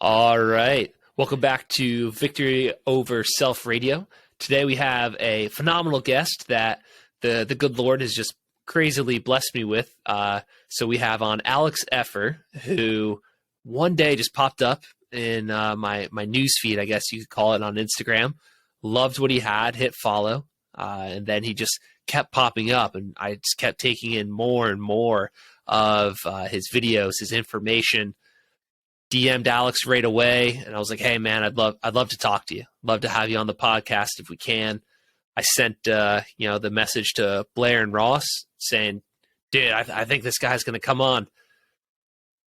All right. Welcome back to Victory Over Self Radio. Today we have a phenomenal guest that the good Lord has just crazily blessed me with. So we have on Alex Effer, who one day just popped up in my news feed, I guess you could call it, on Instagram. Loved what he had, hit follow, and then he just kept popping up, and I just kept taking in more and more of his videos, his information. DM'd Alex right away, and I was like, "Hey, man, I'd love to talk to you. Love to have you on the podcast if we can." I sent the message to Blair and Ross saying, "Dude, I think this guy's going to come on."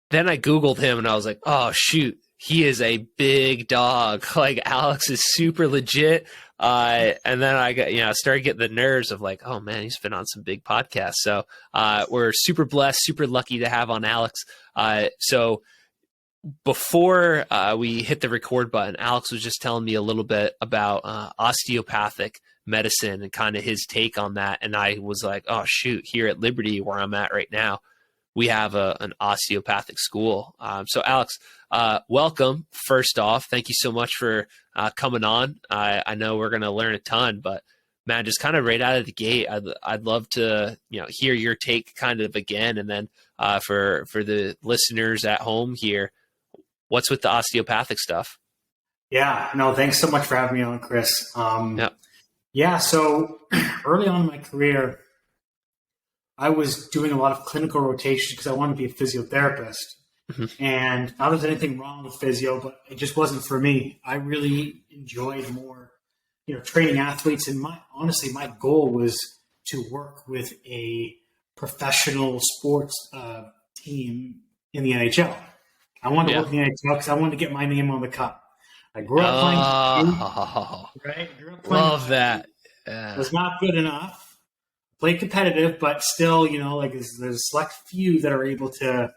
Then I Googled him, and I was like, "Oh shoot, he is a big dog. Like, Alex is super legit." And then I started getting the nerves of like, "Oh man, he's been on some big podcasts." So we're super blessed, super lucky to have on Alex. So before we hit the record button, Alex was just telling me a little bit about osteopathic medicine and kind of his take on that. And I was like, oh, shoot, here at Liberty, where I'm at right now, we have an osteopathic school. So Alex, welcome. First off, thank you so much for coming on. I know we're going to learn a ton, but man, just kind of right out of the gate, I'd love to hear your take kind of again. And then for the listeners at home here, what's with the osteopathic stuff? Yeah, no, thanks so much for having me on, Chris. Yeah, so early on in my career, I was doing a lot of clinical rotations because I wanted to be a physiotherapist. Mm-hmm. And not that there's anything wrong with physio, but it just wasn't for me. I really enjoyed more, training athletes. And my goal was to work with a professional sports team in the NHL. I wanted to work in the NHL because I wanted to get my name on the cup. I grew up playing hockey, right? Love that. Yeah. Was not good enough. Played competitive, but still, there's a select few that are able to,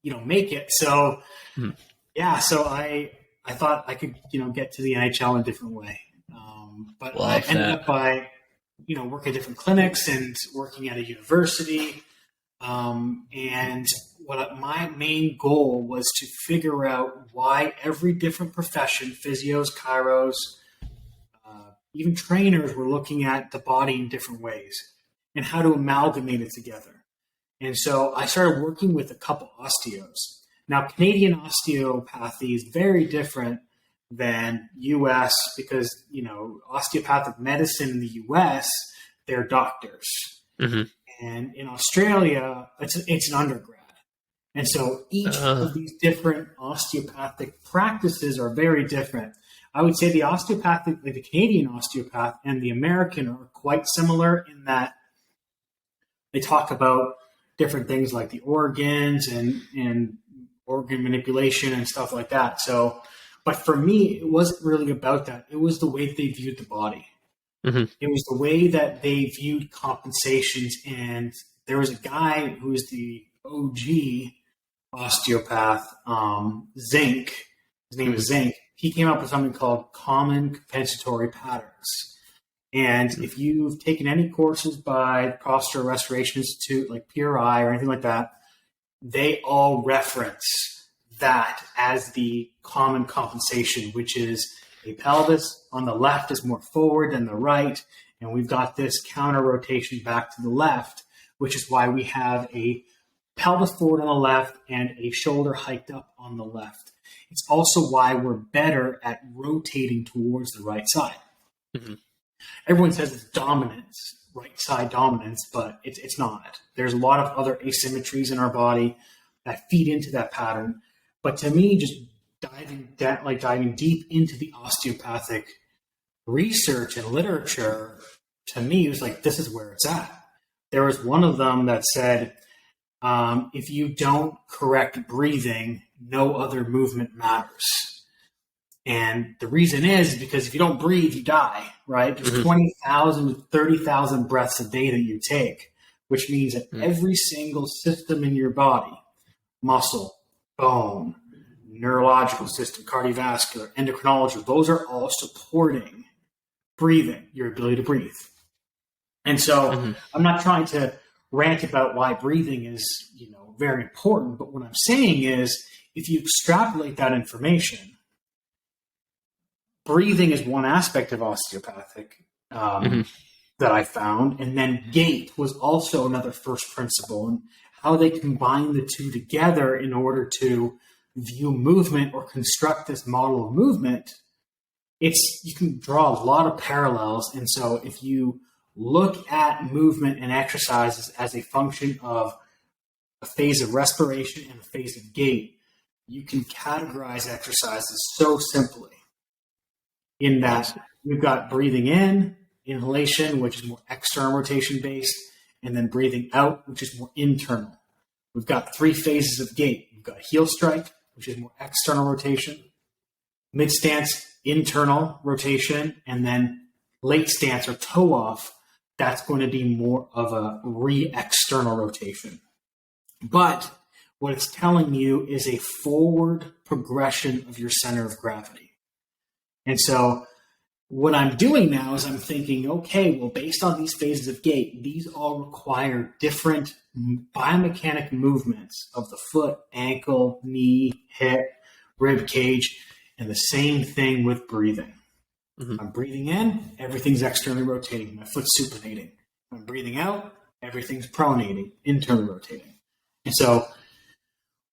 make it. So, so I thought I could, get to the NHL in a different way. But I ended up by, working at different clinics and working at a university. And my main goal was to figure out why every different profession, physios, chiros, even trainers, were looking at the body in different ways and how to amalgamate it together. And so I started working with a couple osteos. Now, Canadian osteopathy is very different than U.S. because, osteopathic medicine in the U.S., they're doctors. Mm-hmm. And in Australia, it's an undergrad. And so each of these different osteopathic practices are very different. I would say the Canadian osteopath and the American are quite similar in that they talk about different things like the organs and organ manipulation and stuff like that. So, but for me, it wasn't really about that. It was the way that they viewed the body. Mm-hmm. It was the way that they viewed compensations. And there was a guy who was the OG osteopath, Zink. His name is Zink. He came up with something called common compensatory patterns. And if you've taken any courses by the Posture Restoration Institute, like PRI or anything like that, they all reference that as the common compensation, which is a pelvis on the left is more forward than the right. And we've got this counter rotation back to the left, which is why we have a pelvis forward on the left and a shoulder hiked up on the left. It's also why we're better at rotating towards the right side. Mm-hmm. Everyone says it's dominance, right side dominance, but it's not. There's a lot of other asymmetries in our body that feed into that pattern. But to me, just diving deep into the osteopathic research and literature, to me, it was like, this is where it's at. There was one of them that said, if you don't correct breathing, no other movement matters. And the reason is because if you don't breathe, you die, right? There's 20,000 to 30,000 breaths a day that you take, which means that every single system in your body, muscle, bone, neurological system, cardiovascular, endocrinology, those are all supporting breathing, your ability to breathe. And so I'm not trying to rant about why breathing is, very important, but what I'm saying is if you extrapolate that information, breathing is one aspect of osteopathic that I found. And then gait was also another first principle, and how they combine the two together in order to view movement or construct this model of movement. You can draw a lot of parallels. And so if you look at movement and exercises as a function of a phase of respiration and a phase of gait, you can categorize exercises so simply in that we've got breathing in, inhalation, which is more external rotation based, and then breathing out, which is more internal. We've got 3 phases of gait. We've got heel strike, which is more external rotation, mid stance, internal rotation, and then late stance or toe off, that's going to be more of a re-external rotation. But what it's telling you is a forward progression of your center of gravity. And so what I'm doing now is I'm thinking, okay, well, based on these phases of gait, these all require different biomechanic movements of the foot, ankle, knee, hip, rib cage, and the same thing with breathing. I'm breathing in, everything's externally rotating. My foot's supinating. I'm breathing out, everything's pronating, internally rotating. And so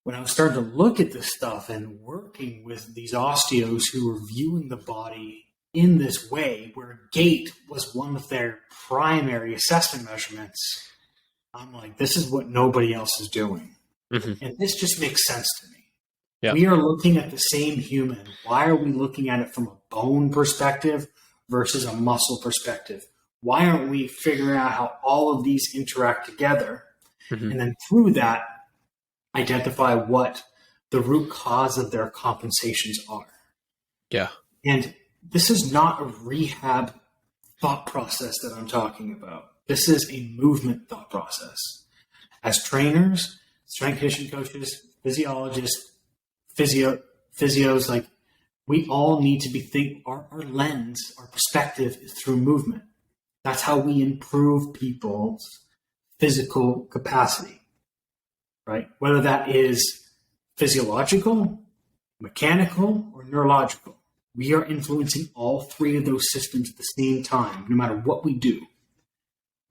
when I was starting to look at this stuff and working with these osteos who were viewing the body in this way, where gait was one of their primary assessment measurements, I'm like, this is what nobody else is doing. And this just makes sense to me. Yeah. We are looking at the same human. Why are we looking at it from a bone perspective versus a muscle perspective? Why aren't we figuring out how all of these interact together? And then through that, identify what the root cause of their compensations are. Yeah. And this is not a rehab thought process that I'm talking about. This is a movement thought process. As trainers, strength conditioning coaches, physiologists, physios, like, we all need to be our lens, our perspective is through movement. That's how we improve people's physical capacity, right? Whether that is physiological, mechanical, or neurological. We are influencing all 3 of those systems at the same time, no matter what we do.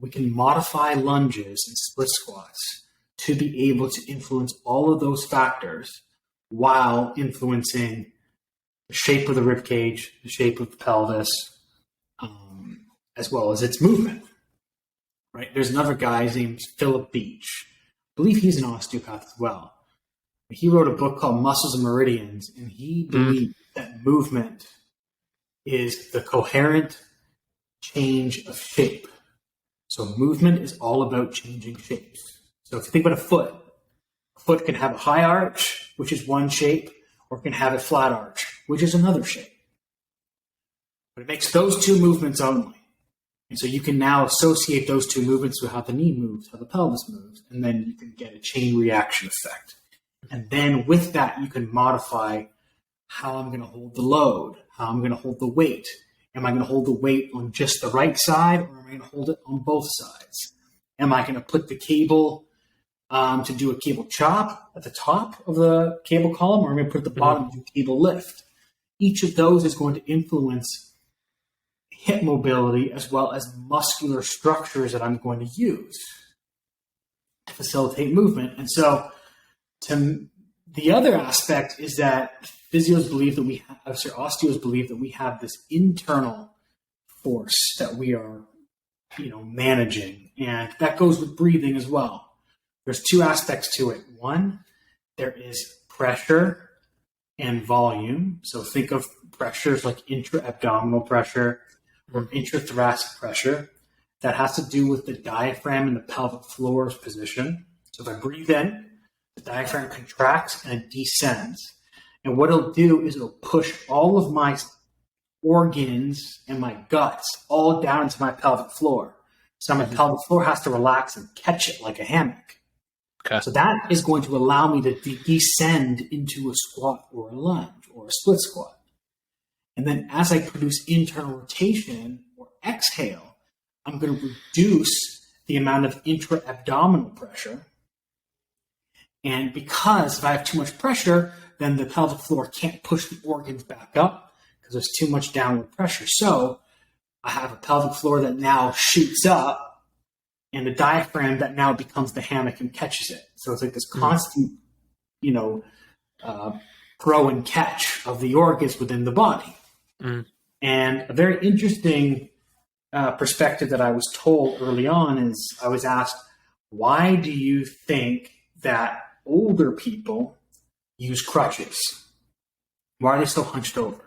We can modify lunges and split squats to be able to influence all of those factors while influencing the shape of the rib cage, the shape of the pelvis, as well as its movement. Right? There's another guy, his name's Philip Beach. I believe he's an osteopath as well. He wrote a book called Muscles and Meridians, and he believed that movement is the coherent change of shape. So movement is all about changing shapes. So if you think about a foot can have a high arch, which is one shape, or it can have a flat arch, which is another shape. But it makes those 2 movements only. And so you can now associate those 2 movements with how the knee moves, how the pelvis moves, and then you can get a chain reaction effect. And then with that, you can modify how I'm going to hold the load, how I'm going to hold the weight. Am I going to hold the weight on just the right side, or am I going to hold it on both sides? Am I going to put the cable to do a cable chop at the top of the cable column, or am I going to put it at the bottom to do cable lift? Each of those is going to influence hip mobility as well as muscular structures that I'm going to use to facilitate movement. And so the other aspect is that osteos believe that we have this internal force that we are, managing. And that goes with breathing as well. There's 2 aspects to it. One, there is pressure and volume. So think of pressures like intra-abdominal pressure or intrathoracic pressure. That has to do with the diaphragm and the pelvic floor's position. So if I breathe in, the diaphragm contracts and it descends. And what it'll do is it'll push all of my organs and my guts all down into my pelvic floor. So my pelvic floor has to relax and catch it like a hammock. Okay. So that is going to allow me to descend into a squat or a lunge or a split squat. And then as I produce internal rotation or exhale, I'm going to reduce the amount of intra-abdominal pressure. And because if I have too much pressure, then the pelvic floor can't push the organs back up because there's too much downward pressure. So I have a pelvic floor that now shoots up and a diaphragm that now becomes the hammock and catches it. So it's like this constant, throw and catch of the organs within the body. And a very interesting perspective that I was told early on is I was asked, why do you think that older people use crutches? Why are they so hunched over?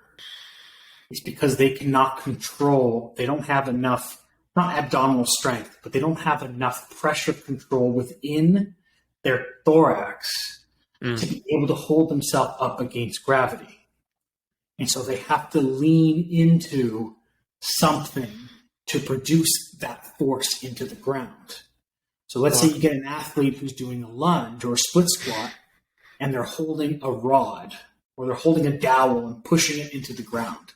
It's because they cannot control, they don't have enough, not abdominal strength, but they don't have enough pressure control within their thorax to be able to hold themselves up against gravity. And so they have to lean into something to produce that force into the ground. So let's say you get an athlete who's doing a lunge or a split squat, and they're holding a rod or they're holding a dowel and pushing it into the ground.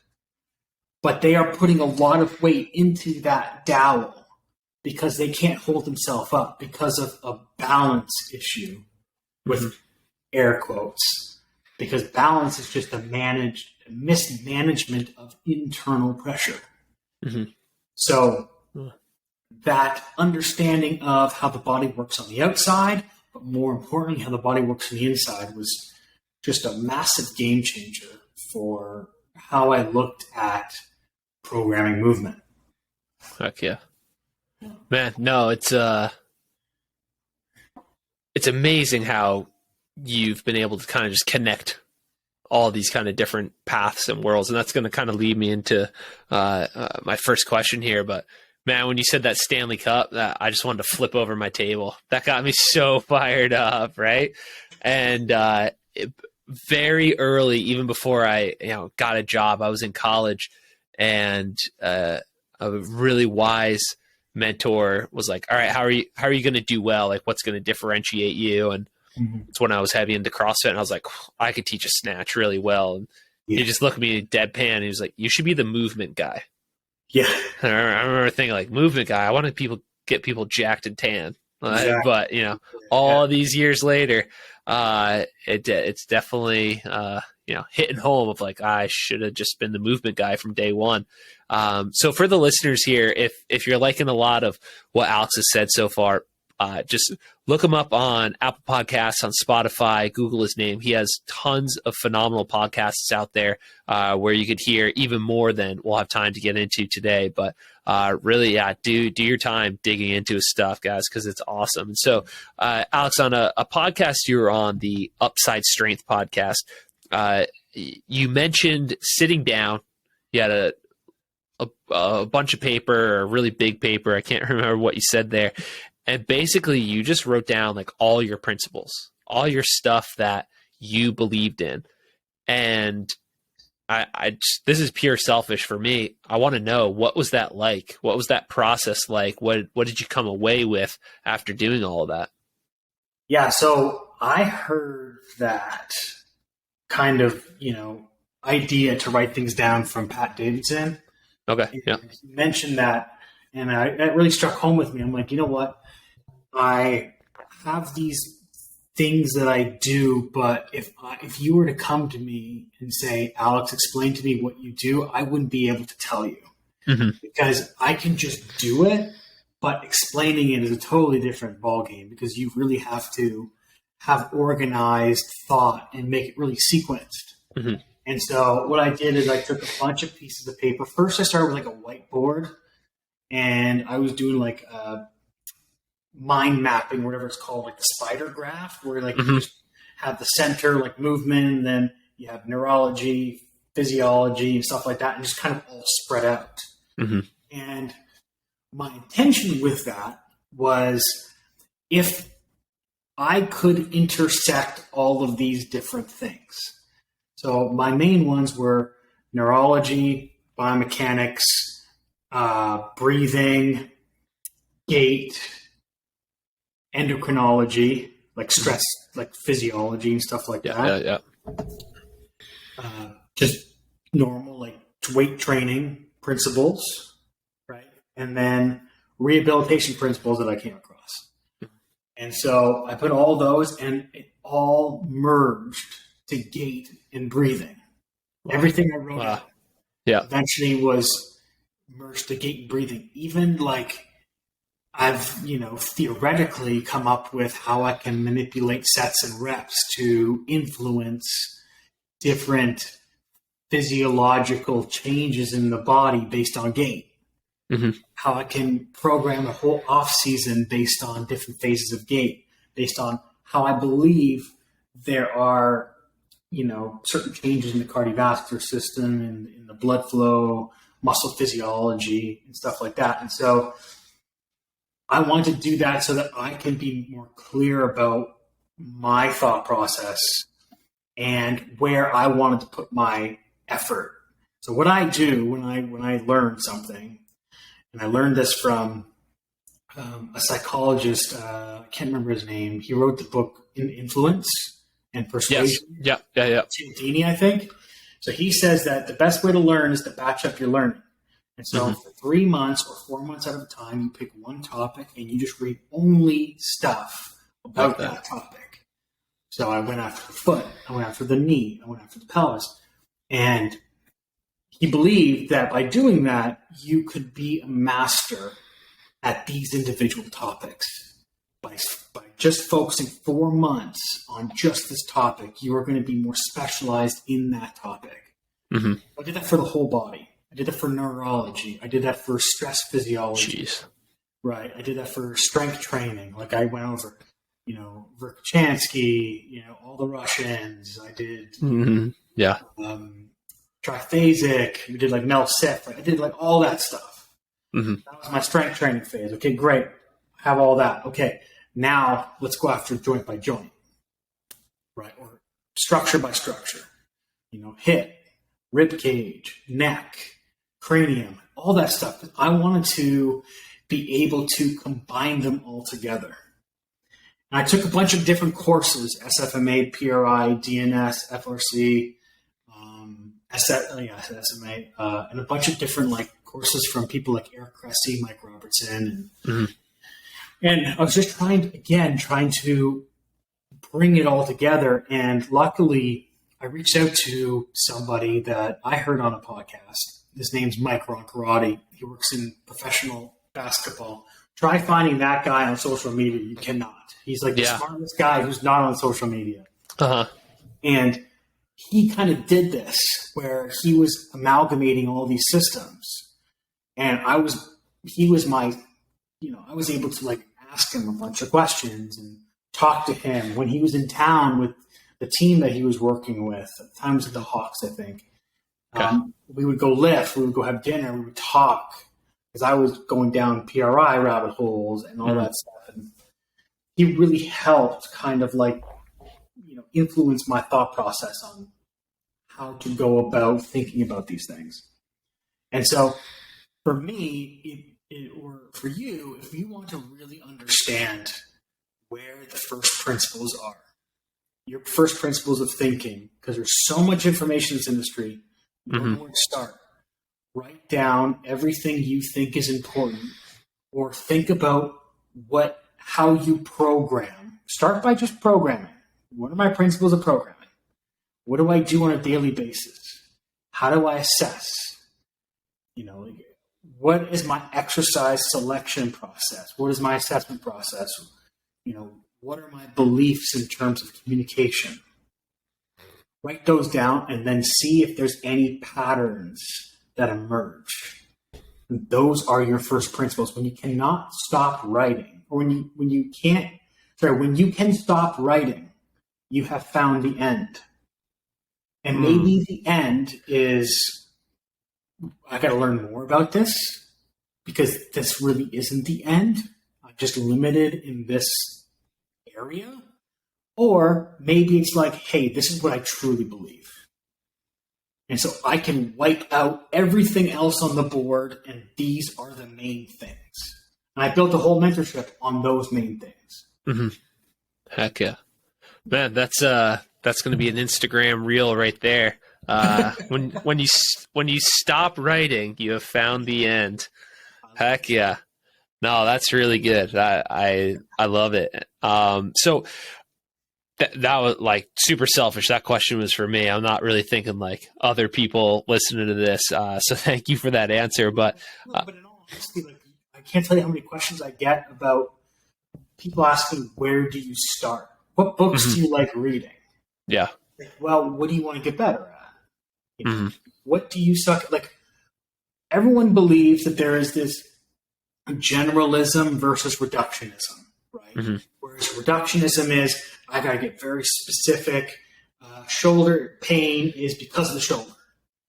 But they are putting a lot of weight into that dowel because they can't hold themselves up because of a balance issue with air quotes. Because balance is just a mismanagement of internal pressure. So that understanding of how the body works on the outside, but more importantly, how the body works on the inside was just a massive game changer for how I looked at programming movement. Heck yeah. Man, no, it's amazing how you've been able to kind of just connect all these kind of different paths and worlds. And that's going to kind of lead me into my first question here. But man, when you said that Stanley Cup, I just wanted to flip over my table. That got me so fired up, right? And very early, even before I got a job, I was in college, and a really wise mentor was like, all right, how are you going to do well? Like, what's going to differentiate you? And it's when I was heavy into CrossFit, and I was like, I could teach a snatch really well. And he just looked at me deadpan, and he was like, you should be the movement guy. Yeah. And I remember thinking, like, movement guy, I want to get people jacked and tan. Exactly. But, all these years later, it's definitely, hitting home of like, I should have just been the movement guy from day one. So for the listeners here, if you're liking a lot of what Alex has said so far, just look him up on Apple Podcasts, on Spotify, Google his name. He has tons of phenomenal podcasts out there where you could hear even more than we'll have time to get into today. But really, do your time digging into his stuff, guys, because it's awesome. And so, Alex, on a podcast you were on, the Upside Strength podcast, you mentioned sitting down. You had a bunch of paper, or a really big paper. I can't remember what you said there. And basically, you just wrote down like all your principles, all your stuff that you believed in. And this is pure selfish for me. I want to know, what was that like? What was that process like? What did you come away with after doing all of that? Yeah, so I heard that kind of, idea to write things down from Pat Davidson. Okay, yeah. He mentioned that, and it really struck home with me. I'm like, you know what? I have these things that I do, but if you were to come to me and say, Alex, explain to me what you do, I wouldn't be able to tell you because I can just do it, but explaining it is a totally different ballgame because you really have to have organized thought and make it really sequenced. And so what I did is I took a bunch of pieces of paper. First, I started with like a whiteboard, and I was doing like mind mapping, whatever it's called, like the spider graph, where like you just have the center, like movement, and then you have neurology, physiology, and stuff like that, and just kind of all spread out. And my intention with that was if I could intersect all of these different things. So my main ones were neurology, biomechanics, breathing, gait, endocrinology, like stress, like physiology and stuff like that. Just normal, like weight training principles, right? And then rehabilitation principles that I came across. And so I put all those, and it all merged to gait and breathing. Everything I wrote out eventually was merged to gait and breathing. Even like I've, theoretically come up with how I can manipulate sets and reps to influence different physiological changes in the body based on gait. Mm-hmm. How I can program a whole off season based on different phases of gait, based on how I believe there are, certain changes in the cardiovascular system and in the blood flow, muscle physiology, and stuff like that. And so I want to do that so that I can be more clear about my thought process and where I wanted to put my effort. So what I do when I learn something, and I learned this from a psychologist, I can't remember his name. He wrote the book Influence and Persuasion. Yes. Yeah. Cialdini, I think. So he says that the best way to learn is to batch up your learning. And so for 3 months or 4 months at a time, you pick one topic and you just read only stuff about that topic. So I went after the foot, I went after the knee, I went after the pelvis. And he believed that by doing that, you could be a master at these individual topics. By just focusing 4 months on just this topic, you are going to be more specialized in that topic. Mm-hmm. I did that for the whole body. I did that for neurology. I did that for stress physiology. Jeez. Right. I did that for strength training. Like I went over, Verkhoshansky, all the Russians. I did triphasic. We did like Mel Sif. I did like all that stuff. Mm-hmm. That was my strength training phase. Okay, great. Have all that. Okay, now let's go after joint by joint, right? Or structure by structure. Hip, rib cage, neck, cranium, all that stuff. I wanted to be able to combine them all together. And I took a bunch of different courses: SFMA, PRI, DNS, FRC, SMA, and a bunch of different courses from people like Eric Cressy, Mike Robertson, and I was just trying to bring it all together. And luckily, I reached out to somebody that I heard on a podcast. His name's Mike Roncarati. He works in professional basketball. Try finding that guy on social media. You cannot. He's like the smartest guy who's not on social media. Uh-huh. And he kind of did this where he was amalgamating all these systems. And I was able to ask him a bunch of questions and talk to him when he was in town with the team that he was working with. At the time it was the Hawks, I think. Okay. We would go lift, we would go have dinner, we would talk, because I was going down PRI rabbit holes and all that stuff. And he really helped kind of influence my thought process on how to go about thinking about these things. And so for me, or for you, if you want to really understand where the first principles are, your first principles of thinking, because there's so much information in this industry, you don't know where to start. Write down everything you think is important, or think about how you program. Start by just programming. What are my principles of programming? What do I do on a daily basis? How do I assess? What is my exercise selection process? What is my assessment process? What are my beliefs in terms of communication? Write those down and then see if there's any patterns that emerge. And those are your first principles. When you cannot stop writing, or when you can stop writing, you have found the end. And maybe the end is, I got to learn more about this, because this really isn't the end. I'm just limited in this area. Or maybe it's hey, this is what I truly believe. And so I can wipe out everything else on the board, and these are the main things. And I built a whole mentorship on those main things. Mm-hmm. Heck yeah. Man, that's going to be an Instagram reel right there. When you stop writing, you have found the end. Heck yeah. No, that's really good. I love it. So that was like super selfish. That question was for me. I'm not really thinking like other people listening to this. So thank you for that answer. But No, but in all honesty, like I can't tell you how many questions I get about people asking, where do you start? What books do you like reading? Yeah. Like, well, what do you want to get better at? You know, Mm-hmm. what do you suck at? Like, everyone believes that there is this generalism versus reductionism, right? Mm-hmm. Whereas reductionism is, I got to get very specific. Shoulder pain is because of the shoulder,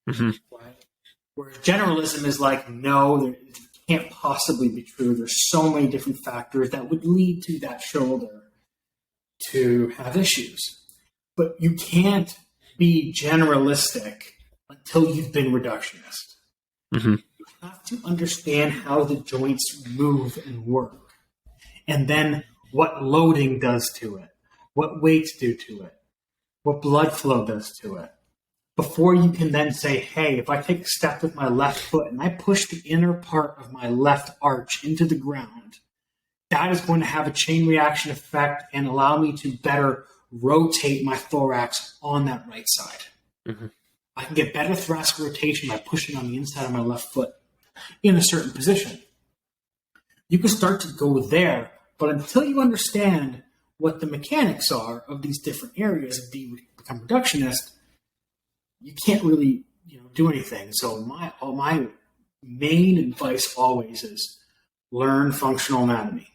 Mm-hmm. right? Whereas generalism is like, no, it can't possibly be true. There's so many different factors that would lead to that shoulder to have issues. But you can't be generalistic until you've been reductionist. Mm-hmm. You have to understand how the joints move and work, and then what loading does to it, what weights do to it, what blood flow does to it, before you can then say, hey, if I take a step with my left foot and I push the inner part of my left arch into the ground, that is going to have a chain reaction effect and allow me to better rotate my thorax on that right side. Mm-hmm. I can get better thoracic rotation by pushing on the inside of my left foot in a certain position. You can start to go there, but until you understand what the mechanics are of these different areas and become reductionist, you can't really do anything. So my main advice always is learn functional anatomy.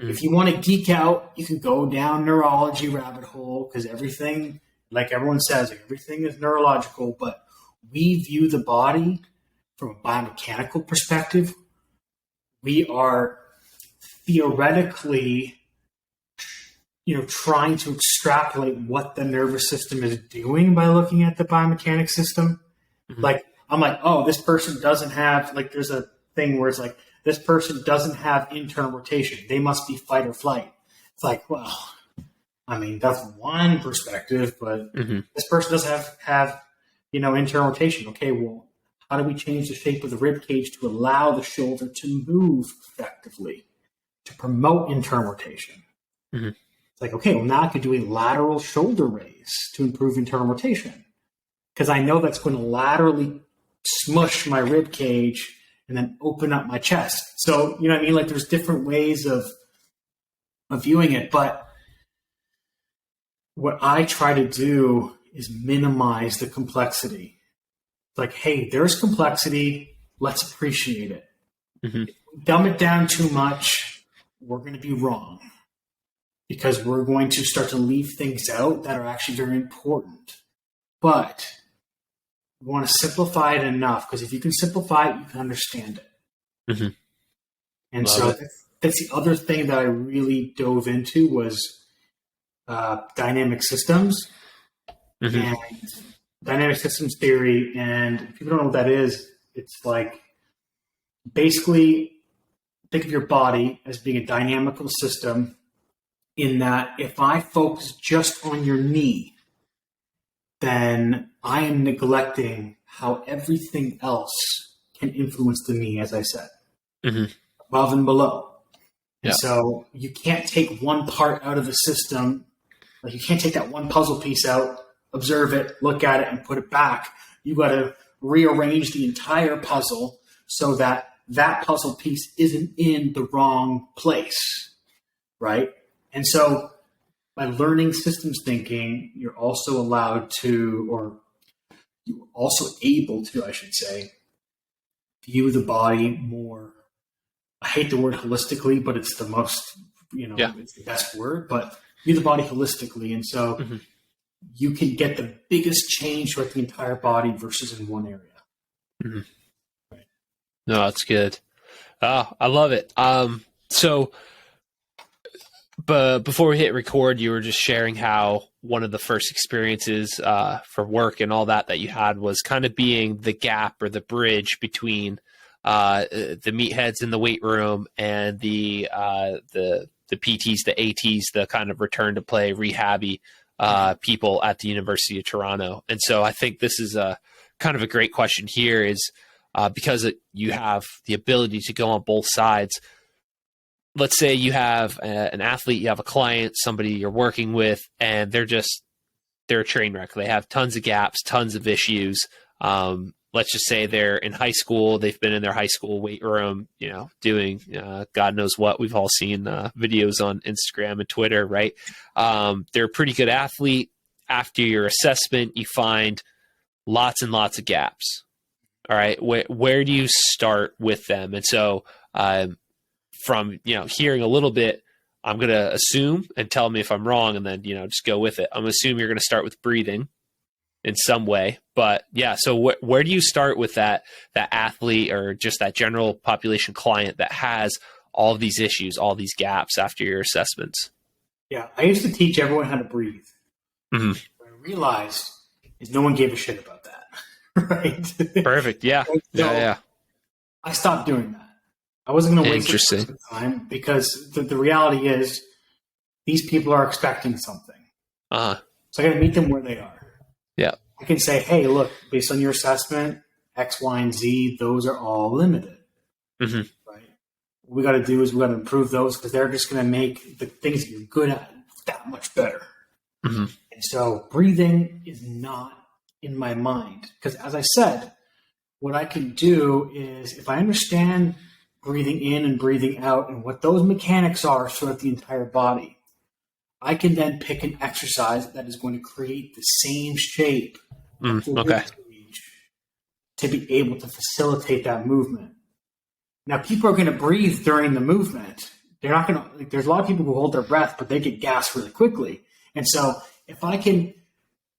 Mm-hmm. If you want to geek out, you can go down neurology rabbit hole, because everything, like everyone says, everything is neurological, but we view the body from a biomechanical perspective. We are theoretically, trying to extrapolate what the nervous system is doing by looking at the biomechanics system. Mm-hmm. Like, I'm like, oh, this person doesn't have, like, there's a thing where it's like, this person doesn't have internal rotation. They must be fight or flight. It's like, well, I mean, that's one perspective, but this person doesn't have internal rotation. Okay, well, how do we change the shape of the rib cage to allow the shoulder to move effectively, to promote internal rotation? Mm-hmm. It's like, okay, well, now I could do a lateral shoulder raise to improve internal rotation, because I know that's going to laterally smush my rib cage and then open up my chest. So, you know what I mean? Like, there's different ways of viewing it, but what I try to do is minimize the complexity. It's like, hey, there's complexity. Let's appreciate it. Mm-hmm. If we dumb it down too much, we're going to be wrong, because we're going to start to leave things out that are actually very important. But we want to simplify it enough, because if you can simplify it, you can understand it. Mm-hmm. And Love so that's the other thing that I really dove into was dynamic systems. Mm-hmm. And dynamic systems theory. And if people don't know what that is, it's like, basically think of your body as being a dynamical system, in that if I focus just on your knee, then I am neglecting how everything else can influence the knee, as I said, above and below. Yeah. And so you can't take one part out of the system. Like, you can't take that one puzzle piece out, observe it, look at it, and put it back. You got to rearrange the entire puzzle so that that puzzle piece isn't in the wrong place, right? And so by learning systems thinking, you're also allowed to, or you're also able to, I should say, view the body more. I hate the word holistically, but it's the most, it's the best word, but view the body holistically. And so you can get the biggest change throughout the entire body versus in one area. Mm-hmm. Right. No, that's good. Oh, I love it. But before we hit record, you were just sharing how one of the first experiences for work and all that you had was kind of being the gap or the bridge between the meatheads in the weight room and the PTs, the ATs, the kind of return to play rehabby people at the University of Toronto. And so I think this is a kind of a great question here, is because you have the ability to go on both sides. let's say you have an athlete, you have a client, somebody you're working with, and they're a train wreck. They have tons of gaps, tons of issues. Let's just say they're in high school. They've been in their high school weight room, doing God knows what. We've all seen videos on Instagram and Twitter, right? They're a pretty good athlete. After your assessment, you find lots and lots of gaps. All right. Where do you start with them? And so from, hearing a little bit, I'm going to assume, and tell me if I'm wrong, and then, just go with it. I'm going to assume you're going to start with breathing in some way. But yeah, so where do you start with that athlete or just that general population client that has all of these issues, all these gaps after your assessments? Yeah, I used to teach everyone how to breathe. Mm-hmm. What I realized is no one gave a shit about that. Right? Perfect. Yeah. So Yeah. I stopped doing that. I wasn't going to waste Interesting. time because the reality is these people are expecting something. Uh-huh. So I got to meet them where they are. Yeah. I can say, hey, look, based on your assessment, X, Y, and Z, those are all limited. Mm-hmm. Right? What we got to do is we got to improve those because they're just going to make the things that you're good at that much better. Mm-hmm. And so breathing is not in my mind because, as I said, what I can do is if I understand breathing in and breathing out and what those mechanics are throughout the entire body, I can then pick an exercise that is going to create the same shape Okay. to be able to facilitate that movement. Now, people are going to breathe during the movement. They're not going to, there's a lot of people who hold their breath, but they get gassed really quickly. And so if I can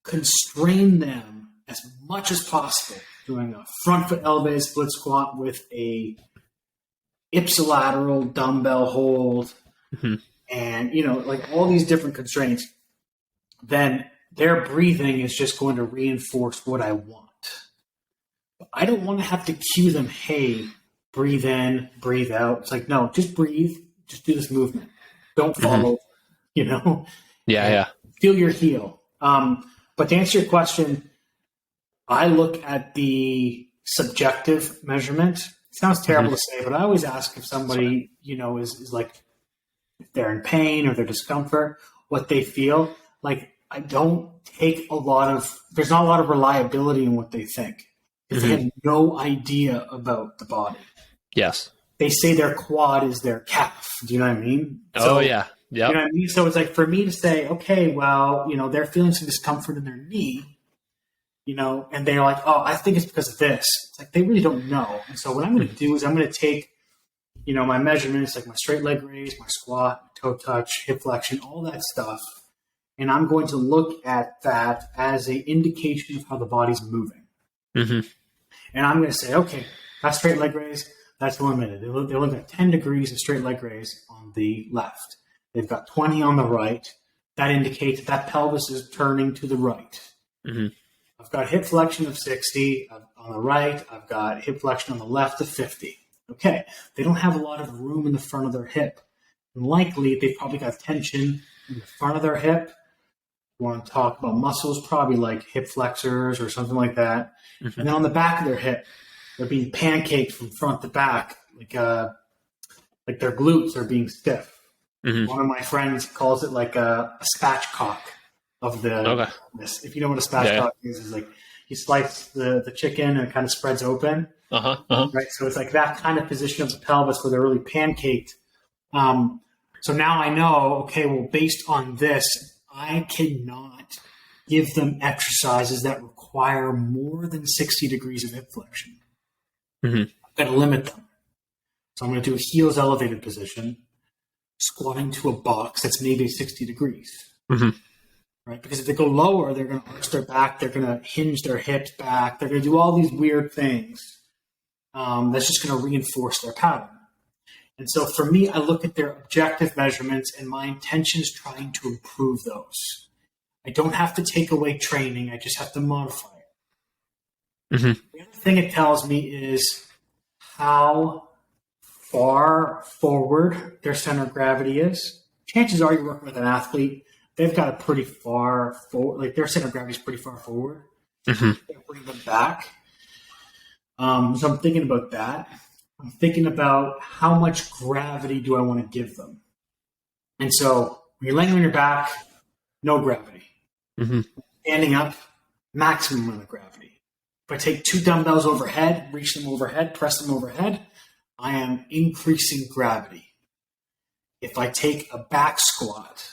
constrain them as much as possible, doing a front foot elevated split squat with a ipsilateral dumbbell hold, Mm-hmm. and like all these different constraints, then their breathing is just going to reinforce what I want. But I don't want to have to cue them, hey, breathe in, breathe out. It's like, no, just breathe, just do this movement. Don't fall over, Yeah. Feel your heel. But to answer your question, I look at the subjective measurement. It sounds terrible to say, but I always ask if somebody, is like, if they're in pain or their discomfort, what they feel. Like, I don't take there's not a lot of reliability in what they think. Because they have no idea about the body. Yes. They say their quad is their calf. Do you know what I mean? Oh, yeah. Yep. You know what I mean? So it's like for me to say, okay, well, they're feeling some discomfort in their knee, and they're like, oh, I think it's because of this. It's like they really don't know. And so what I'm going to do is I'm going to take, my measurements, like my straight leg raise, my squat, toe touch, hip flexion, all that stuff. And I'm going to look at that as an indication of how the body's moving. Mm-hmm. And I'm going to say, okay, that straight leg raise, that's limited. They're looking at 10 degrees of straight leg raise on the left. They've got 20 on the right. That indicates that pelvis is turning to the right. Mm-hmm. I've got hip flexion of 60 on the right. I've got hip flexion on the left of 50. Okay, they don't have a lot of room in the front of their hip. And likely, they've probably got tension in the front of their hip. You want to talk about muscles, probably like hip flexors or something like that. Mm-hmm. And then on the back of their hip, they're being pancaked from front to back, like their glutes are being stiff. Mm-hmm. One of my friends calls it like a spatchcock of the. Okay. If you know what a spatchcock is like you slice the chicken and it kind of spreads open. Right, so it's like that kind of position of the pelvis where they're really pancaked. So now I know, okay, well, based on this, I cannot give them exercises that require more than 60 degrees of hip flexion. Mm-hmm. I've got to limit them. So I'm going to do a heels elevated position, squatting to a box that's maybe 60 degrees. Mm-hmm. Right? Because if they go lower, they're going to arch their back, they're going to hinge their hips back, they're going to do all these weird things. That's just going to reinforce their pattern. And so for me, I look at their objective measurements and my intention is trying to improve those. I don't have to take away training. I just have to modify it. Mm-hmm. The other thing it tells me is how far forward their center of gravity is. Chances are you're working with an athlete, they've got a pretty far forward, like their center of gravity is pretty far forward. Mm-hmm. Bring them back. So I'm thinking about that. I'm thinking about how much gravity do I want to give them. And so when you're laying on your back, no gravity. Mm-hmm. Standing up, maximum amount of gravity. If I take 2 dumbbells overhead, reach them overhead, press them overhead, I am increasing gravity. If I take a back squat,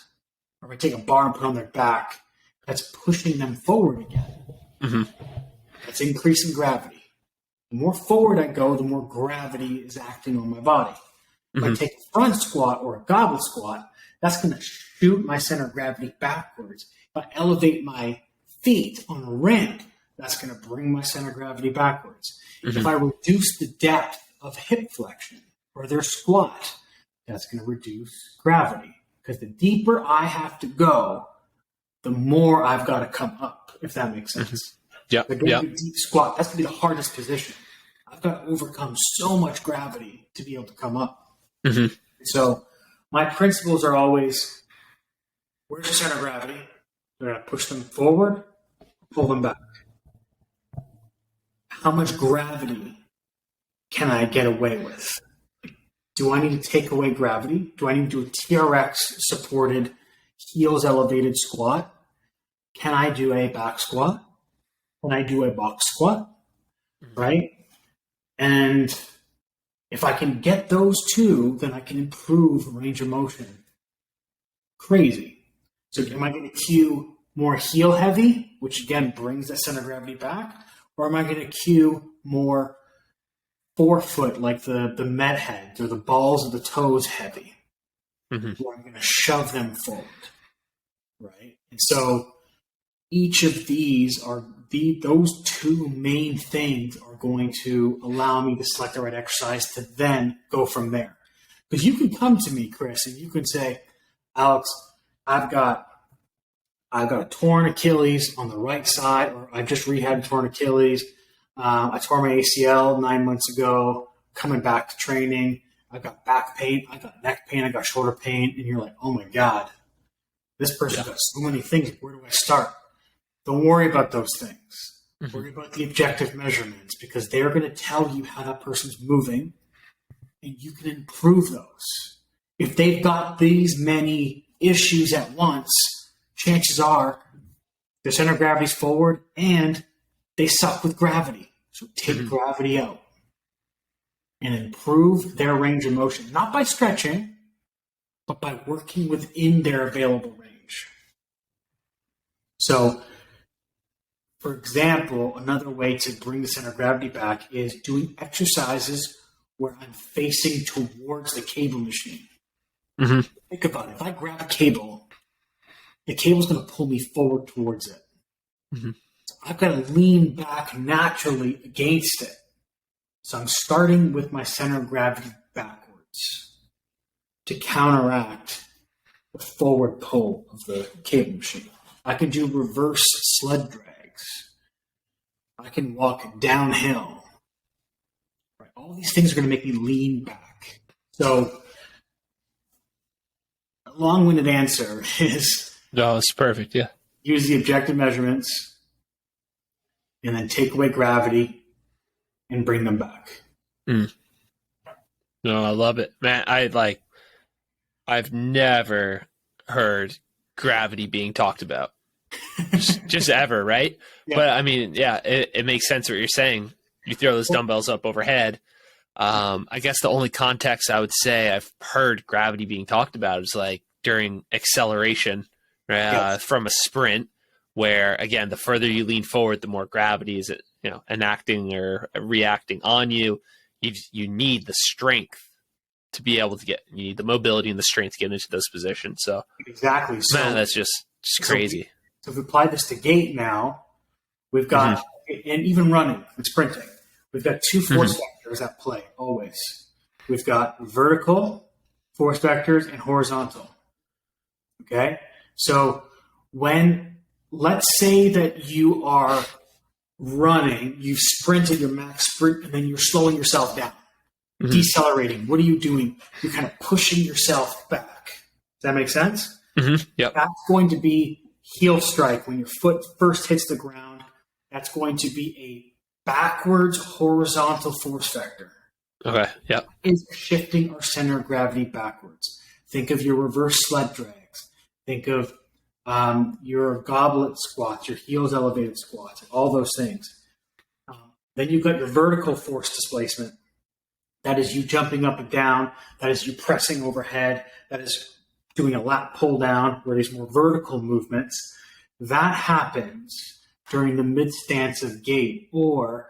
or if I take a bar and put on their back, that's pushing them forward again. Mm-hmm. That's increasing gravity. The more forward I go, the more gravity is acting on my body. If I take a front squat or a goblet squat, that's going to shoot my center of gravity backwards. If I elevate my feet on a ramp, that's going to bring my center of gravity backwards. If I reduce the depth of hip flexion or their squat, that's going to reduce gravity. Because the deeper I have to go, the more I've got to come up, if that makes sense. Yeah. A deep squat, that's going to be the hardest position. I've got to overcome so much gravity to be able to come up. Mm-hmm. So my principles are always, where's the center of gravity? They're going to push them forward, pull them back. How much gravity can I get away with? Do I need to take away gravity? Do I need to do a TRX supported heels elevated squat? Can I do a back squat? Can I do a box squat? Right? And if I can get those two, then I can improve range of motion. Crazy. So am I going to cue more heel heavy, which again brings that center of gravity back? Or am I going to cue more forefoot, like the met heads or the balls of the toes heavy? Where I'm going to shove them forward. Right? And so each of these are those two main things are going to allow me to select the right exercise to then go from there. Because you can come to me, Chris, and you can say, Alex, I've got a torn Achilles on the right side, or I just rehabbed torn Achilles. I tore my ACL 9 months ago, coming back to training. I've got back pain, I got neck pain, I got shoulder pain, and you're like, oh my God, this person's got so many things. Where do I start? Don't worry about those things. Worry about the objective measurements, because they're going to tell you how that person's moving, and you can improve those. If they've got these many issues at once, chances are their center of gravity's forward and they suck with gravity. So take gravity out and improve their range of motion, not by stretching, but by working within their available range. So, for example, another way to bring the center of gravity back is doing exercises where I'm facing towards the cable machine. Think about it. If I grab a cable, the cable's going to pull me forward towards it. So I've got to lean back naturally against it. So I'm starting with my center of gravity backwards to counteract the forward pull of the cable machine. I can do reverse sled drags. I can walk downhill. Right? All these things are going to make me lean back. So a long-winded answer is... No, it's perfect, yeah. Use the objective measurements and then take away gravity and bring them back. No, I love it. Man, I've never heard gravity being talked about. just ever, right? Yeah. But I mean, yeah, it makes sense what you're saying. You throw those dumbbells up overhead. I guess the only context I would say I've heard gravity being talked about is like during acceleration from a sprint, where again, the further you lean forward, the more gravity is enacting or reacting on you. You need the strength to be able to you need the mobility and the strength to get into those positions. So exactly. So, man, that's just crazy. So if we apply this to gait now, we've got, and even running and sprinting, we've got two force vectors at play always. We've got vertical force vectors and horizontal. Okay? So let's say that you are running, you've sprinted your max sprint, and then you're slowing yourself down, decelerating. What are you doing? You're kind of pushing yourself back. Does that make sense? Yep. That's going to be heel strike. When your foot first hits the ground, that's going to be a backwards horizontal force vector. Okay. Yep. Is shifting our center of gravity backwards. Think of your reverse sled drags. Think of your goblet squats, your heels elevated squats, all those things. Then you've got your vertical force displacement. That is you jumping up and down. That is you pressing overhead. That is doing a lat pull down where there's more vertical movements. That happens during the mid stance of gait or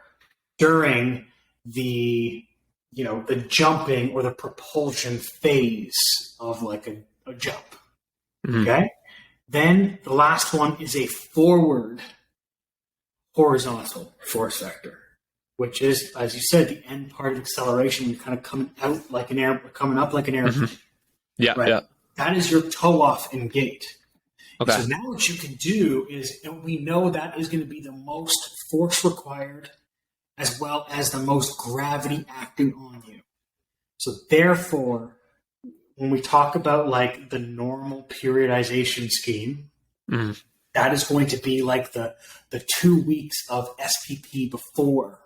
during the jumping or the propulsion phase of like a jump. Mm-hmm. Okay. Then the last one is a forward horizontal force vector, which is, as you said, the end part of acceleration. You're kind of coming up like an airplane. Mm-hmm. Yeah. Right? Yeah. That is your toe off in gait. Okay. So now what you can do is, and we know that is going to be the most force required as well as the most gravity acting on you. So therefore, when we talk about like the normal periodization scheme, that is going to be like the 2 weeks of SPP before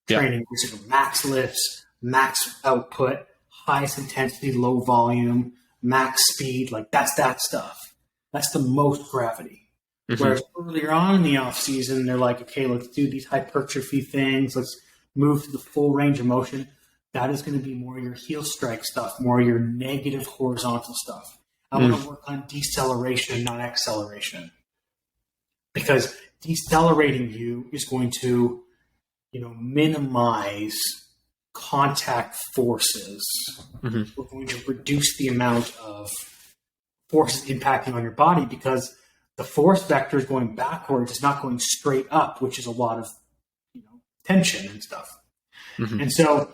training, which is max lifts, max output, highest intensity, low volume, max speed. Like that's that stuff. That's the most gravity. Mm-hmm. Whereas earlier on in the off season, they're like, okay, let's do these hypertrophy things. Let's move to the full range of motion. That is going to be more your heel strike stuff, more your negative horizontal stuff. I want to work on deceleration, not acceleration. Because decelerating you is going to, minimize contact forces. Mm-hmm. We're going to reduce the amount of forces impacting on your body because the force vector is going backwards. It's not going straight up, which is a lot of tension and stuff. Mm-hmm. And so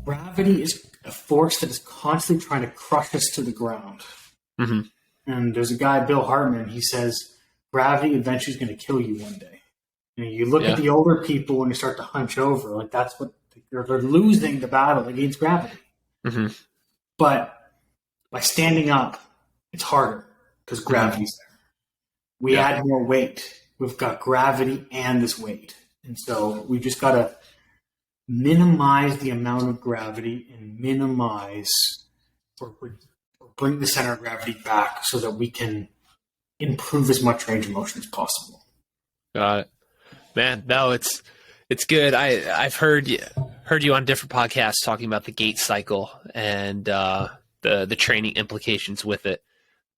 gravity is a force that is constantly trying to crush us to the ground. Mm-hmm. And there's a guy, Bill Hartman, he says, gravity eventually is going to kill you one day. You look at the older people and you start to hunch over. Like that's what they're losing the battle against gravity. Mm-hmm. But by standing up, it's harder because gravity's there. We add more weight. We've got gravity and this weight. And so we just got to minimize the amount of gravity and minimize or bring the center of gravity back so that we can improve as much range of motion as possible. Got it. Man, no, it's good. I've heard you on different podcasts talking about the gait cycle and the training implications with it.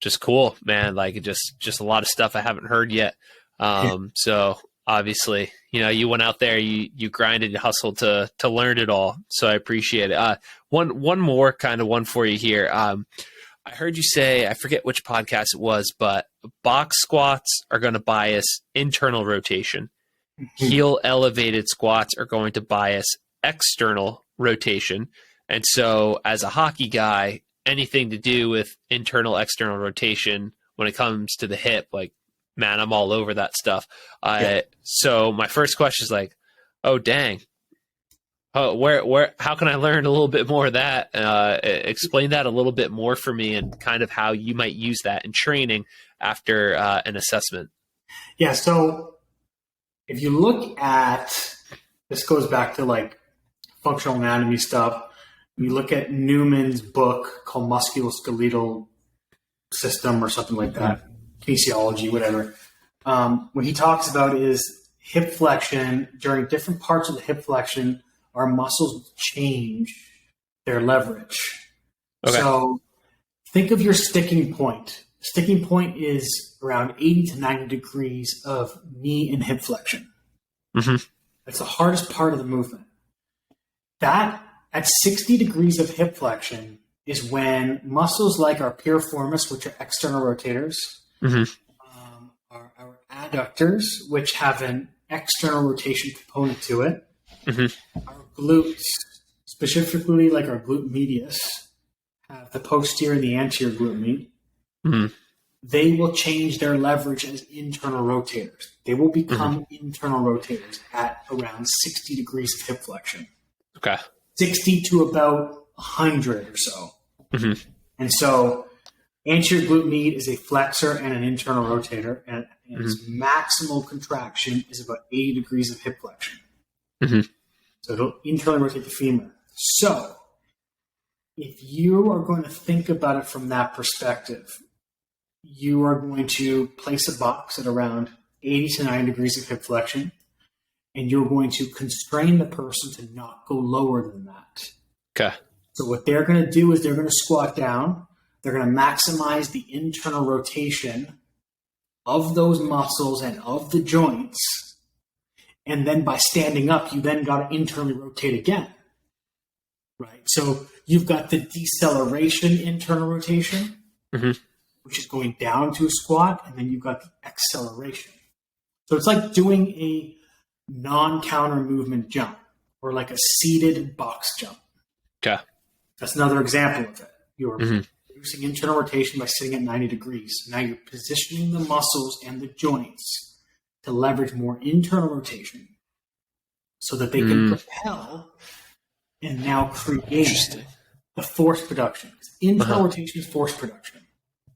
Just cool, man. Like just a lot of stuff I haven't heard yet. So obviously, you went out there, you grinded, you hustled to learn it all. So I appreciate it. One more kind of one for you here. I heard you say, I forget which podcast it was, but box squats are going to bias internal rotation. Heel elevated squats are going to bias external rotation. And so as a hockey guy, anything to do with internal, external rotation when it comes to the hip, like, man, I'm all over that stuff. So my first question is like, oh, dang. Oh, how can I learn a little bit more of that? Explain that a little bit more for me and kind of how you might use that in training after an assessment. Yeah. So if you look at, this goes back to like functional anatomy stuff. You look at Newman's book called Musculoskeletal System or something like that, kinesiology, whatever. What he talks about is hip flexion. During different parts of the hip flexion, our muscles change their leverage. Okay. So think of your sticking point. Sticking point is around 80 to 90 degrees of knee and hip flexion. Mm-hmm. That's the hardest part of the movement. That at 60 degrees of hip flexion is when muscles like our piriformis, which are external rotators, our adductors, which have an external rotation component to it, our glutes, specifically like our glute medius, have the posterior and the anterior glute med. They will change their leverage as internal rotators. They will become internal rotators at around 60 degrees of hip flexion. Okay. 60 to about 100 or so. And so anterior glute med is a flexor and an internal rotator, and its maximal contraction is about 80 degrees of hip flexion. So it'll internally rotate the femur. So if you are going to think about it from that perspective, you are going to place a box at around 80 to 90 degrees of hip flexion, and you're going to constrain the person to not go lower than that. Okay. So what they're going to do is they're going to squat down. They're going to maximize the internal rotation of those muscles and of the joints. And then by standing up, you then got to internally rotate again. Right? So you've got the deceleration internal rotation, which is going down to a squat, and then you've got the acceleration. So it's like doing a non-counter movement jump or like a seated box jump. Okay. That's another example of it. You're reducing internal rotation by sitting at 90 degrees. Now you're positioning the muscles and the joints to leverage more internal rotation so that they can propel and now create the force production. Internal rotation is force production.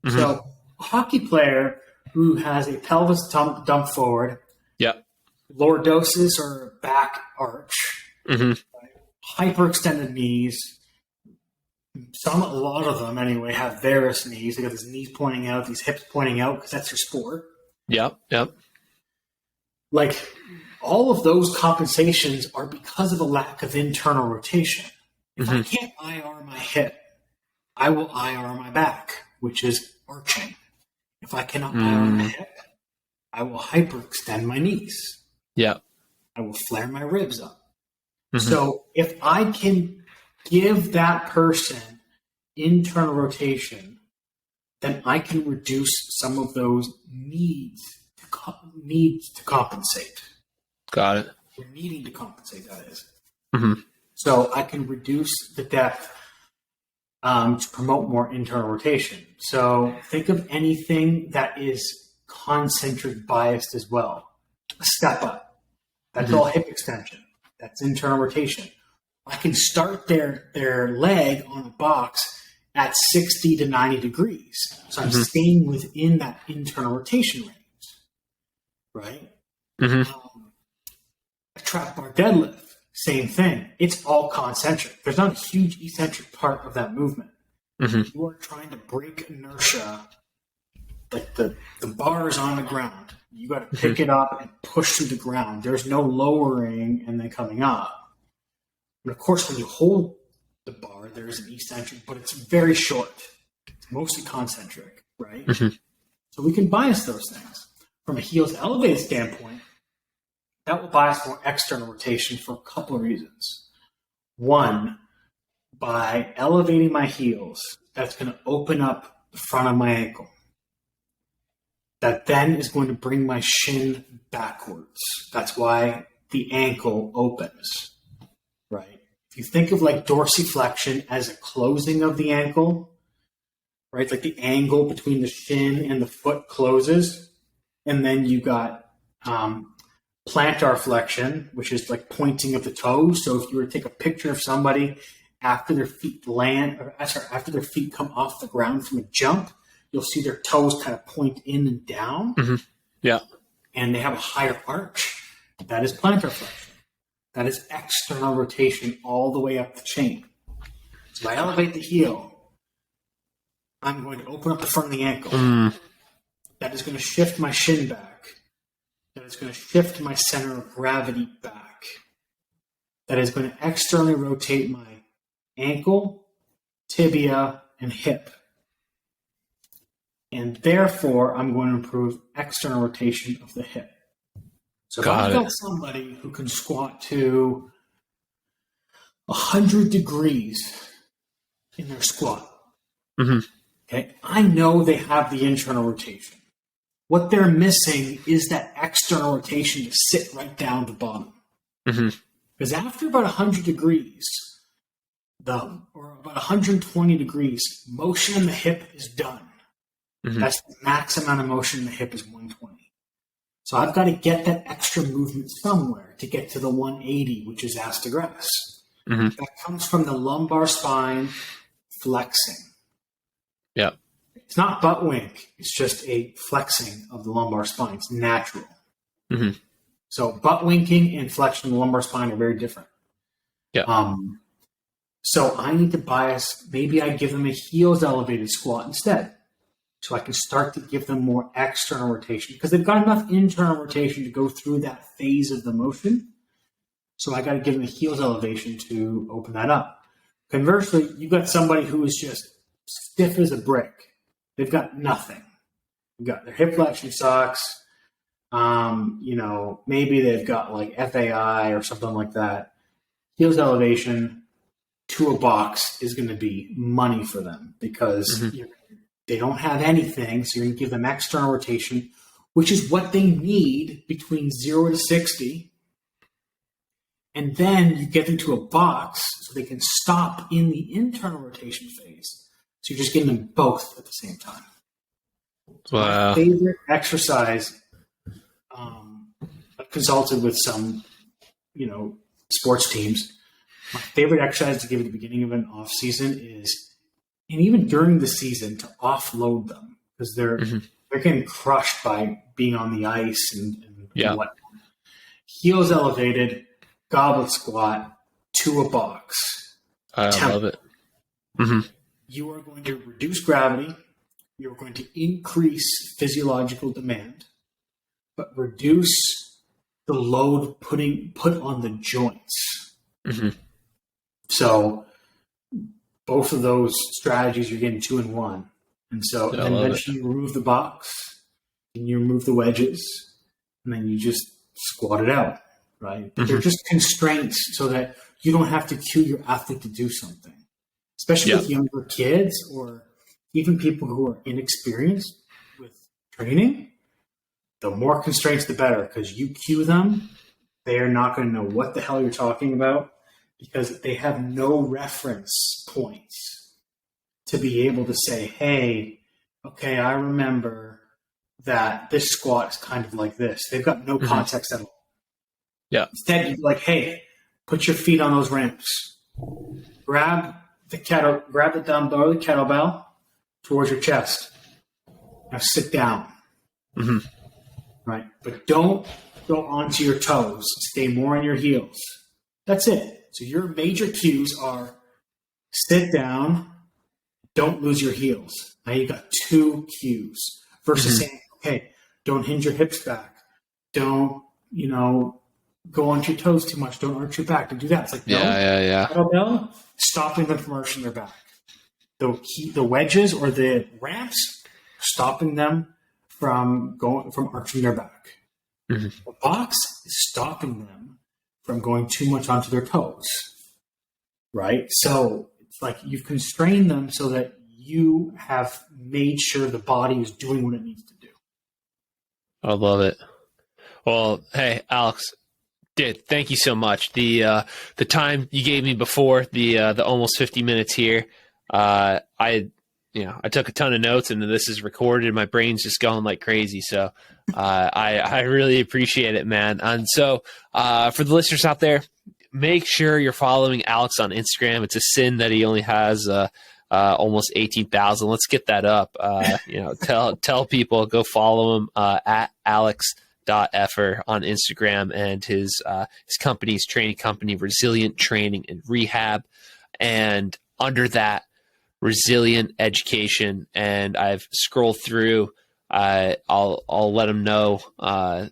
So a hockey player who has a pelvis dump forward, lordosis or back arch, hyperextended knees, a lot of them anyway, have varus knees. They got these knees pointing out, these hips pointing out because that's their sport. Yep. Like all of those compensations are because of a lack of internal rotation. If I can't IR my hip, I will IR my back, which is arching. If I cannot IR my hip, I will hyperextend my knees. Yeah. I will flare my ribs up. So if I can give that person internal rotation, then I can reduce some of those needs to compensate. Got it. We're needing to compensate, that is. So I can reduce the depth to promote more internal rotation. So think of anything that is concentric biased as well. A step up. That's all hip extension. That's internal rotation. I can start their leg on a box at 60 to 90 degrees. So I'm staying within that internal rotation range. Right? A trap bar deadlift, same thing. It's all concentric. There's not a huge eccentric part of that movement. You are trying to break inertia, like the bar is on the ground. You got to pick it up and push through the ground. There's no lowering and then coming up. And of course, when you hold the bar, there's an eccentric, but it's very short. It's mostly concentric, right? So we can bias those things. From a heels elevated standpoint, that will bias more external rotation for a couple of reasons. One, by elevating my heels, that's going to open up the front of my ankle. That then is going to bring my shin backwards. That's why the ankle opens, right? If you think of like dorsiflexion as a closing of the ankle, right? Like the angle between the shin and the foot closes, and then you got plantar flexion, which is like pointing of the toes. So if you were to take a picture of somebody after their feet after their feet come off the ground from a jump, you'll see their toes kind of point in and down. Yeah. And they have a higher arch. That is plantar flexion. That is external rotation all the way up the chain. So if I elevate the heel, I'm going to open up the front of the ankle. That is going to shift my shin back. That is going to shift my center of gravity back. That is going to externally rotate my ankle, tibia, and hip. And therefore, I'm going to improve external rotation of the hip. So if I've got somebody who can squat to 100 degrees in their squat, okay, I know they have the internal rotation. What they're missing is that external rotation to sit right down the bottom. Because after about 100 degrees, or about 120 degrees, motion in the hip is done. That's the max amount of motion in the hip is 120. So I've got to get that extra movement somewhere to get to the 180, which is ass to grass. That comes from the lumbar spine flexing. Yeah. It's not butt wink. It's just a flexing of the lumbar spine. It's natural. So butt winking and flexion of the lumbar spine are very different. Yeah. So I need to bias. Maybe I give them a heels elevated squat instead. So I can start to give them more external rotation because they've got enough internal rotation to go through that phase of the motion. So I got to give them a heels elevation to open that up. Conversely, you've got somebody who is just stiff as a brick. They've got nothing. They've got their hip flexion sucks. Maybe they've got like FAI or something like that. Heels elevation to a box is going to be money for them because they don't have anything. So you're going to give them external rotation, which is what they need between 0 to 60. And then you get them to a box so they can stop in the internal rotation phase. So you're just getting them both at the same time. Wow. My favorite exercise, I've consulted with some, sports teams. My favorite exercise to give at the beginning of an off season is, and even during the season, to offload them because they're getting crushed by being on the ice and whatnot. Heels elevated, goblet squat to a box. I love it. You are going to reduce gravity. You're going to increase physiological demand, but reduce the load put on the joints. So both of those strategies, you're getting 2 in 1. And so then eventually you remove the box and you remove the wedges and then you just squat it out, right? But they're just constraints so that you don't have to cue your athlete to do something, especially with younger kids or even people who are inexperienced with training. The more constraints, the better, because you cue them, they are not going to know what the hell you're talking about because they have no reference points to be able to say, hey, okay, I remember that this squat is kind of like this. They've got no context at all. Yeah. Instead, you're like, hey, put your feet on those ramps. Grab the dumbbell or the kettlebell towards your chest. Now sit down. Right? But don't go onto your toes. Stay more on your heels. That's it. So your major cues are sit down, don't lose your heels. Now you got 2 cues versus saying, okay, don't hinge your hips back. Don't, go onto your toes too much. Don't arch your back. Don't do that. It's like, no. Kettlebell, stopping them from arching their back. The wedges or the ramps, stopping them from arching their back. The box is stopping them from going too much onto their toes, right? So it's like you've constrained them so that you have made sure the body is doing what it needs to do. I love it. Well, hey, Alex, thank you so much. The time you gave me before the almost 50 minutes here, I took a ton of notes and this is recorded and my brain's just going like crazy. So I really appreciate it, man. And so for the listeners out there, make sure you're following Alex on Instagram. It's a sin that he only has almost 18,000. Let's get that up. Tell people, go follow him at Alex.Effer on Instagram and his company's training company, Resilient Training and Rehab. And under that, Resilient Education. And I've scrolled through. I'll let them know. I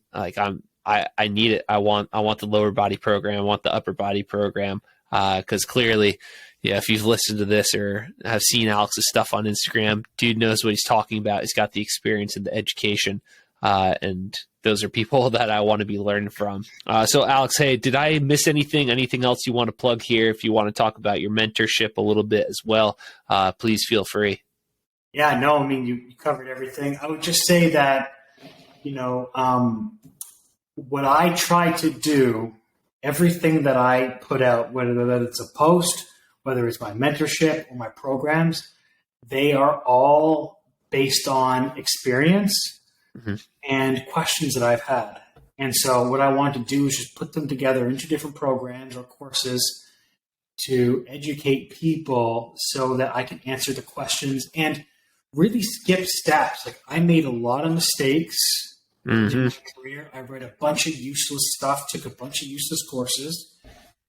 need it. I want the lower body program. I want the upper body program. Because clearly, if you've listened to this or have seen Alex's stuff on Instagram, dude knows what he's talking about. He's got the experience and the education. And those are people that I want to be learning from. So Alex, hey, did I miss anything? Anything else you want to plug here? If you want to talk about your mentorship a little bit as well, please feel free. Yeah, no, I mean, you covered everything. I would just say that, what I try to do, everything that I put out, whether it's a post, whether it's my mentorship or my programs, they are all based on experience and questions that I've had. And so what I want to do is just put them together into different programs or courses to educate people so that I can answer the questions and really skip steps. Like I made a lot of mistakes in my career. I read a bunch of useless stuff, took a bunch of useless courses,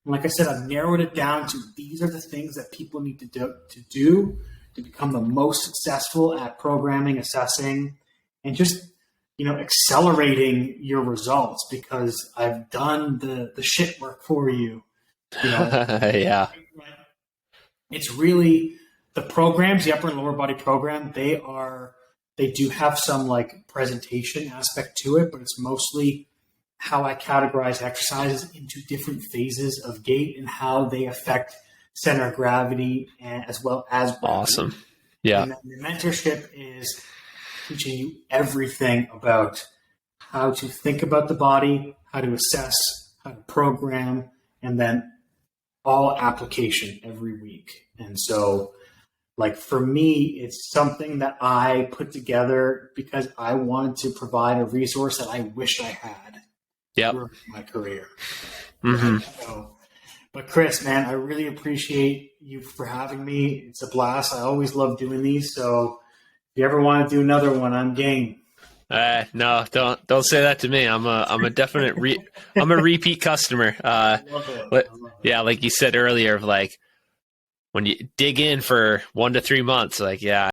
And like I said, I've narrowed it down to these are the things that people need to do to become the most successful at programming, assessing, and just, accelerating your results, because I've done the shit work for you. Yeah. It's really the programs, the upper and lower body program, they do have some like presentation aspect to it, but it's mostly how I categorize exercises into different phases of gait and how they affect center of gravity as well as gravity. Awesome. Yeah. And then the mentorship is teaching you everything about how to think about the body, how to assess, how to program, and then all application every week. And so, like, for me, it's something that I put together because I wanted to provide a resource that I wish I had through my career. Mm-hmm. So, but Chris, man, I really appreciate you for having me. It's a blast. I always love doing these. So if you ever want to do another one, I'm game. No, don't say that to me. I'm a definite I'm a repeat customer. Love it. Yeah, like you said earlier, of like when you dig in for 1 to 3 months, like, yeah,